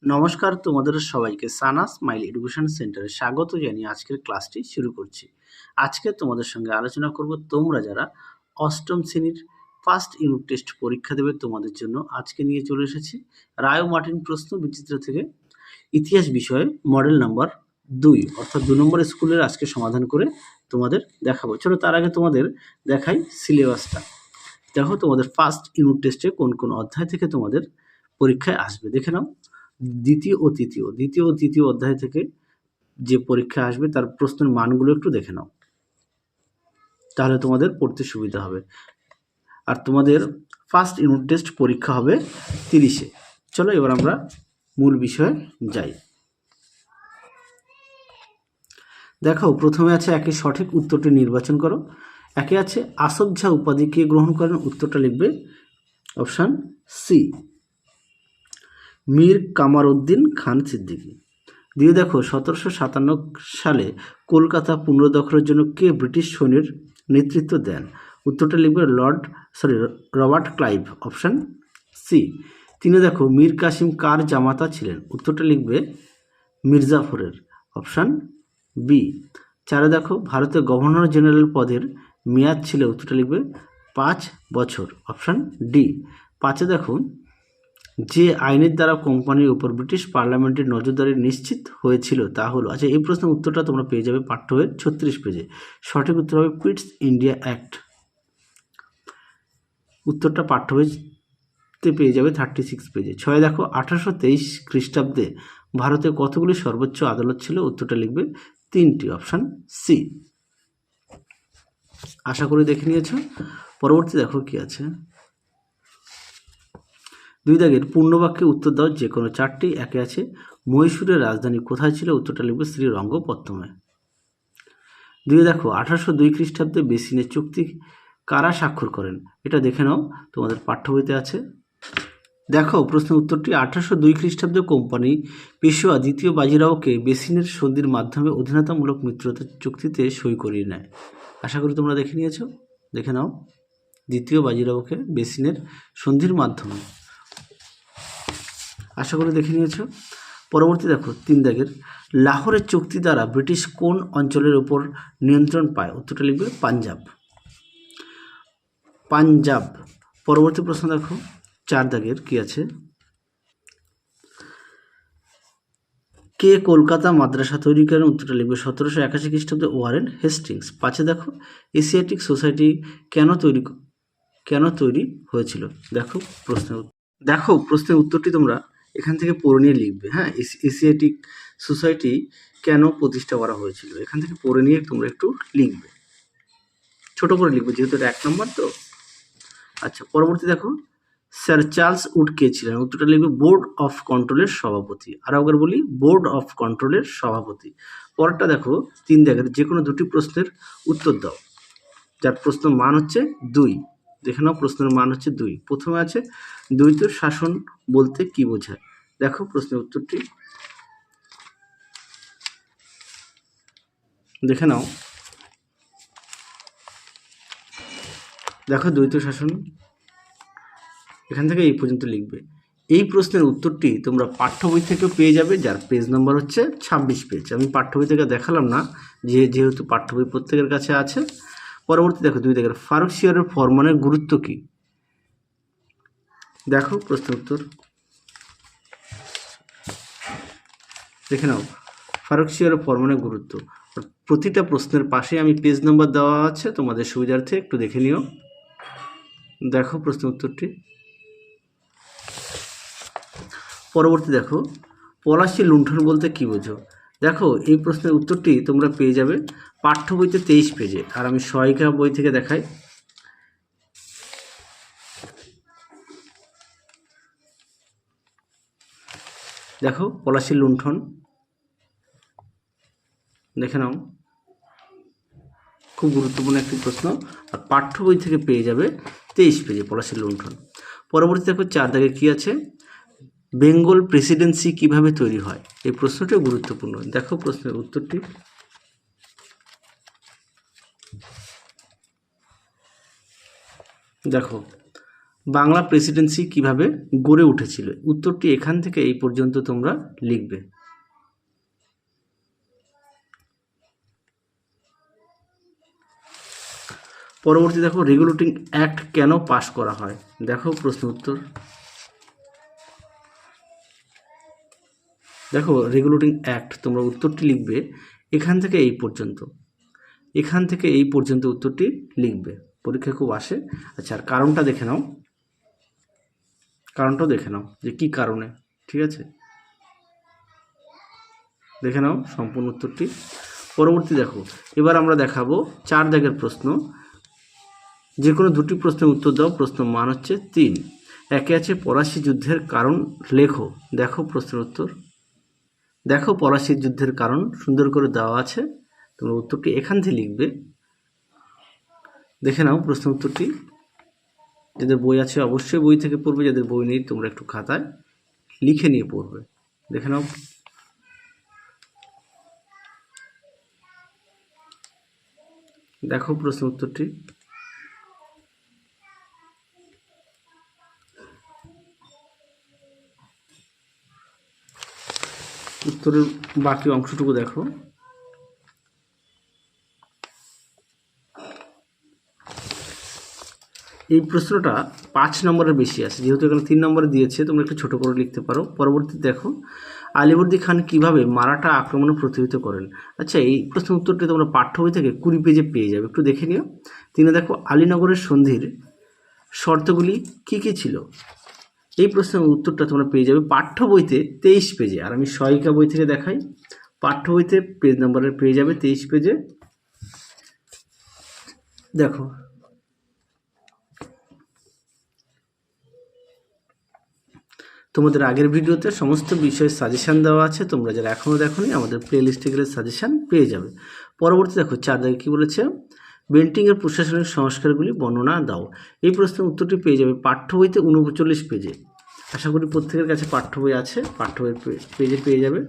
নমস্কার, তোমাদের সবাইকে সানা স্মাইল এডুকেশন সেন্টারে স্বাগত জানিয়ে আজকের ক্লাসটি শুরু করছি। আজকে তোমাদের সঙ্গে আলোচনা করব তোমরা যারা অষ্টম শ্রেণীর ফার্স্ট ইউনিট টেস্ট পরীক্ষা দেবে তোমাদের জন্য আজকে নিয়ে চলে এসেছি রায় ও মার্টিন প্রশ্ন বিচিত্র থেকে ইতিহাস বিষয়ে মডেল নাম্বার 2 অর্থাৎ 2 নম্বর স্কুলের আজকে সমাধান করে তোমাদের দেখাবো। চলো তার আগে তোমাদের দেখাই সিলেবাসটা। দেখো তোমাদের ফার্স্ট ইউনিট টেস্টে কোন কোন অধ্যায় থেকে তোমাদের পরীক্ষায় আসবে দেখে নাও। দ্বিতীয় ও তৃতীয় অধ্যায় থেকে যে পরীক্ষা আসবে তার প্রশ্নের মানগুলো একটু দেখে নাও, তাহলে তোমাদের পড়তে সুবিধা হবে। আর তোমাদের ফার্স্ট ইউনিট টেস্ট পরীক্ষা হবে 30-এ। চলো এবার আমরা মূল বিষয়ে যাই। দেখো প্রথমে আছে একে সঠিক উত্তরটি নির্বাচন করো। একে আছে আসফ ঝা উপাধি কে গ্রহণ করেন, উত্তরটা লিখবে অপশান সি, মীর কামার উদ্দিন খান সিদ্দিকী। দিয়ে দেখো 1757 সালে কলকাতা পুনর্দখলের জন্য কে ব্রিটিশ সৈন্যের নেতৃত্ব দেন, উত্তরটা লিখবে রবার্ট ক্লাইভ, অপশান সি। তিনে দেখো মীর কাসিম কার জামাতা ছিলেন, উত্তরটা লিখবে মির্জাফরের, অপশান বি। চারে দেখো ভারতের গভর্নর জেনারেল পদের মেয়াদ ছিল, উত্তরটা লিখবে 5 বছর, অপশান ডি। পাঁচে দেখো যে আইনের দ্বারা কোম্পানির উপর ব্রিটিশ পার্লামেন্টের নজরদারি নিশ্চিত হয়েছিল তা হলো, আচ্ছা এই প্রশ্নের উত্তরটা তোমরা পেয়ে যাবে পাঠ্য বইয়ের 36 পেজে। সঠিক উত্তর হবে পিটস ইন্ডিয়া অ্যাক্ট, উত্তরটা পাঠ্য বইতে পেয়ে যাবে 36 পেজে। 6 দেখো 1823 খ্রিস্টাব্দে ভারতে কতগুলি সর্বোচ্চ আদালত ছিল, উত্তরটা লিখবে 3টি, অপশান সি। আশা করি দেখে নিয়েছো। পরবর্তী দেখো কি আছে। 2 দাগের পূর্ণবাক্যে উত্তর দাও যে কোনো 4টি। একে আছে মহীশূরের রাজধানী কোথায় ছিল, উত্তরটা লিখবে শ্রীরঙ্গপত্তমে। 2 দেখো 1802 খ্রিস্টাব্দে বেসিনের চুক্তি কারা স্বাক্ষর করেন, এটা দেখে নাও, তোমাদের পাঠ্য বইতে আছে। দেখো প্রশ্নের উত্তরটি 1802 খ্রিস্টাব্দে কোম্পানি পেশোয়া দ্বিতীয় বাজিরাওকে বেসিনের সন্ধির মাধ্যমে অধীনতামূলক মিত্রতা চুক্তিতে সই করিয়ে নেয়। আশা করি তোমরা দেখে নিয়েছো, দেখে নাও, দ্বিতীয় বাজিরাওকে বেসিনের সন্ধির মাধ্যমে, আশা করি দেখে নিয়েছো। পরবর্তী দেখো 3 দাগের লাহোরের চুক্তি দ্বারা ব্রিটিশ কোন অঞ্চলের উপর নিয়ন্ত্রণ পায়, উত্তরটা লিখবে পাঞ্জাব। পরবর্তী প্রশ্ন দেখো 4 দাগের কি আছে। কে কলকাতা মাদ্রাসা তৈরি করেন, উত্তরটা লিখবে 1781 খ্রিস্টাব্দে ওয়ারেন হেস্টিংস। 5 দেখো এশিয়াটিক সোসাইটি কেন তৈরি হয়েছিল, দেখো প্রশ্নের উত্তরটি তোমরা এখান থেকে পড়ে নিয়ে লিখবে। হ্যাঁ, এশিয়াটিক সোসাইটি কেন প্রতিষ্ঠা করা হয়েছিল, এখান থেকে পড়ে নিয়ে তোমরা একটু লিখবে, ছোট করে লিখবে যেহেতু এটা 1 নম্বর তো। আচ্ছা পরবর্তী দেখো স্যার চার্লস উড কে ছিলেন, উত্তরটা লিখবে বোর্ড অফ কন্ট্রোলের সভাপতি। আর একবার বলি বোর্ড অফ কন্ট্রোলের সভাপতি। পরেরটা দেখো 3 দাগের যে কোনো 2টি প্রশ্নের উত্তর দাও যার প্রশ্ন মান হচ্ছে 2। দেখে নাও প্রশ্নের মান হচ্ছে 2। প্রথমে আছে দ্বৈত শাসন বলতে কি বোঝায়, দেখো প্রশ্নের উত্তরটি দেখে নাও। দেখো দ্বৈত শাসন এখান থেকে এই পর্যন্ত লিখবে। এই প্রশ্নের উত্তরটি তোমরা পাঠ্য বই থেকেও পেয়ে যাবে, যার পেজ নাম্বার হচ্ছে 26 পেজ। আমি পাঠ্য বই থেকে দেখালাম না যেহেতু পাঠ্য বই প্রত্যেকের কাছে আছে। পরবর্তী দেখো 2 দাগের ফারুকশিয়ারের ফরমানের গুরুত্ব কি, দেখো প্রশ্নের উত্তর দেখে নাও। ফারুকশিয়ারের ফরমানের গুরুত্ব, প্রতিটা প্রশ্নের পাশে আমি পেজ নাম্বার দেওয়া আছে, তোমাদের সুবিধার্থে একটু দেখে নিও। দেখো প্রশ্নের উত্তরটি। পরবর্তী দেখো পলাশী লুণ্ঠন বলতে কি বোঝো, দেখো এই প্রশ্নের উত্তরটি তোমরা পেয়ে যাবে পাঠ্য বইতে 23 পেজে। আর আমি সহায়িকা বই থেকে দেখাই। দেখো পলাশী লুণ্ঠন দেখে নাও, খুব গুরুত্বপূর্ণ একটি প্রশ্ন, আর পাঠ্য বই থেকে পেয়ে যাবে 23 পেজে পলাশী লুণ্ঠন। পরবর্তী দেখো 4 দাগে কি আছে, বেঙ্গল প্রেসিডেন্সি কিভাবে তৈরি হয়, এই প্রশ্নটিও গুরুত্বপূর্ণ। দেখো প্রশ্নের উত্তরটি, দেখো বাংলা প্রেসিডেন্সি কিভাবে গড়ে উঠেছিল? উত্তরটি এখান থেকে এই পর্যন্ত তোমরা লিখবে। পরবর্তী দেখো, রেগুলেটিং অ্যাক্ট কেন পাশ করা হয়? দেখো প্রশ্ন উত্তর। দেখো রেগুলেটিং অ্যাক্ট, তোমরা উত্তরটি লিখবে এখান থেকে এই পর্যন্ত, এখান থেকে এই পর্যন্ত উত্তরটি লিখবে, পরীক্ষায় খুব আসে। আচ্ছা, আর কারণটা দেখে নাও, কারণটাও দেখে নাও যে কী কারণে, ঠিক আছে, দেখে নাও সম্পূর্ণ উত্তরটি। পরবর্তী দেখো, এবার আমরা দেখাবো 4 দাগের প্রশ্ন। যে কোনো দুটি প্রশ্নের উত্তর দাও। প্রশ্ন মান হচ্ছে 3। একে আছে পলাশী যুদ্ধের কারণ লেখো। দেখো প্রশ্নের উত্তর। দেখো পলাশী যুদ্ধের কারণ সুন্দর করে দেওয়া আছে, তোমরা উত্তরটি এখান থেকে লিখবে। দেখে নাও প্রশ্ন উত্তরটি। যাদের বই আছে অবশ্যই বই থেকে পড়বে, যাদের বই নেই তোমরা একটু খাতায় লিখে নিয়ে পড়বে। দেখে নাও। দেখো প্রশ্ন উত্তরটি। উত্তরের বাকি অংশটুকু দেখো। এই প্রশ্নটা 5 নম্বরের বেশি আছে, যেহেতু এখানে 3 নম্বরে দিয়েছে, তোমরা একটু ছোট করে লিখতে পারো। পরবর্তী দেখো, আলীবর্দী খান কিভাবে মারাঠা আক্রমণ প্রতিহত করেন? আচ্ছা, এই প্রশ্নের উত্তরটি তোমরা পাঠ্য বই থেকে 20 পেজে পেয়ে যাবে, একটু দেখে নিও। 3 দেখো, আলীনগরের সন্ধির শর্তগুলি কী কী ছিল? এই প্রশ্নের উত্তরটা তোমরা পেয়ে যাবে পাঠ্য বইতে 23 পেজে। আর আমি সহায়িকা বই থেকে দেখাই, পাঠ্য বইতে পেজ নাম্বারের পেয়ে যাবে 23 পেজে। দেখো তোমাদের আগের ভিডিওতে সমস্ত বিষয়ের সাজেশান দেওয়া আছে, তোমরা যারা এখনও দেখোনি আমাদের প্লে লিস্টে গেলে সাজেশান পেয়ে যাবে। পরবর্তী দেখো 4 দাগে কী বলেছে, বেন্টিংয়ের প্রশাসনিক সংস্কারগুলি বর্ণনা দাও। এই প্রশ্নের উত্তরটি পেয়ে যাবে পাঠ্য বইতে 39 পেজে। আশা করি প্রত্যেকের কাছে পাঠ্য বই আছে, পাঠ্য বইয়ের পেজে পেয়ে যাবে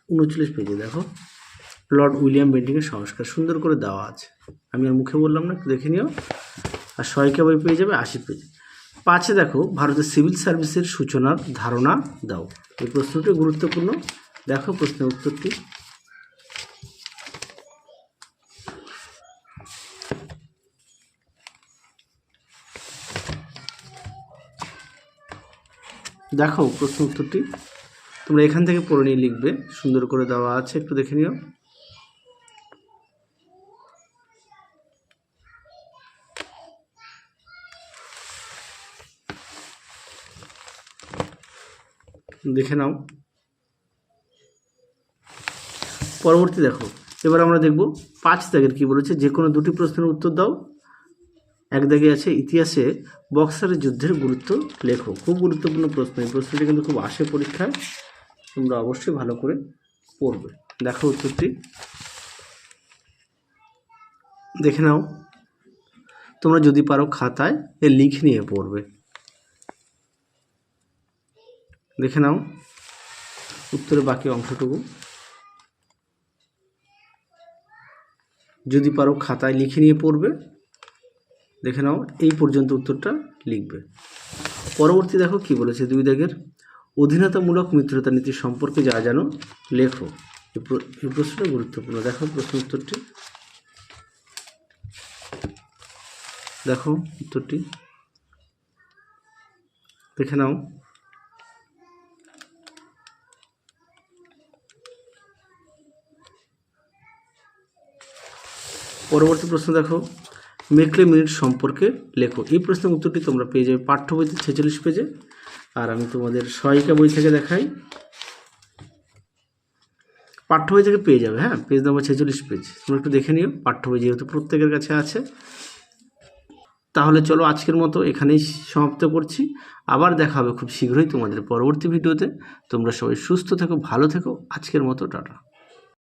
39 পেজে। দেখো লর্ড উইলিয়াম বেন্টিংয়ের সংস্কার সুন্দর করে দেওয়া আছে, আমি আর মুখে বললাম না, একটু দেখে নিও। আর সহায়িকা বই পেয়ে যাবে 80 পেজে। 5 দেখো, ভারতের সিভিল সার্ভিসের সূচনার ধারণা দাও। এই প্রশ্নটি গুরুত্বপূর্ণ, দেখো প্রশ্নের উত্তরটি। দেখো প্রশ্ন উত্তরটি, তোমরা এখান থেকে পড়ে নিয়ে লিখবে, সুন্দর করে দেওয়া আছে, একটু দেখে নিও। দেখে নাও। পরবর্তী দেখো, এবার আমরা দেখব 5 দাগের কী বলেছে, যে কোনো দুটি প্রশ্নের উত্তর দাও। 1 দাগে আছে ইতিহাসে বক্সারের যুদ্ধের গুরুত্ব লেখো। খুব গুরুত্বপূর্ণ প্রশ্ন, এই প্রশ্নটি কিন্তু খুব আসে পরীক্ষায়, তোমরা অবশ্যই ভালো করে পড়বে। দেখো উত্তরটি, দেখে নাও। তোমরা যদি পারো খাতায় লিখে নিয়ে পড়বে। দেখে নাও উত্তরের বাকি অংশটুকু, যদি পারো খাতায় লিখে নিয়ে পড়বে। দেখে নাও এই পর্যন্ত উত্তরটা লিখবে। পরবর্তী দেখো কি বলেছে, 2 দাগের অধীনতামূলক মিত্রতা নীতি সম্পর্কে যা জানো লেখো। এই প্রশ্নটা গুরুত্বপূর্ণ, দেখো প্রশ্ন উত্তরটি। দেখো উত্তরটি, দেখে নাও। পরবর্তী প্রশ্ন দেখো, মেকলে মিনিট সম্পর্কে লেখো। এই প্রশ্নের উত্তরটি তোমরা পেয়ে যাবে পাঠ্য বইতে 46 পেজে। আর আমি তোমাদের সহায়িকা বই থেকে দেখাই, পাঠ্য বই থেকে পেয়ে যাবে, হ্যাঁ, পেজ নাম্বার 46 পেজ। তোমরা একটু দেখে নিও, পাঠ্য বই যেহেতু প্রত্যেকের কাছে আছে। তাহলে চলো আজকের মতো এখানেই সমাপ্ত করছি, আবার দেখা হবে খুব শীঘ্রই তোমাদের পরবর্তী ভিডিওতে। তোমরা সবাই সুস্থ থেকো, ভালো থেকো, আজকের মতো টাটা।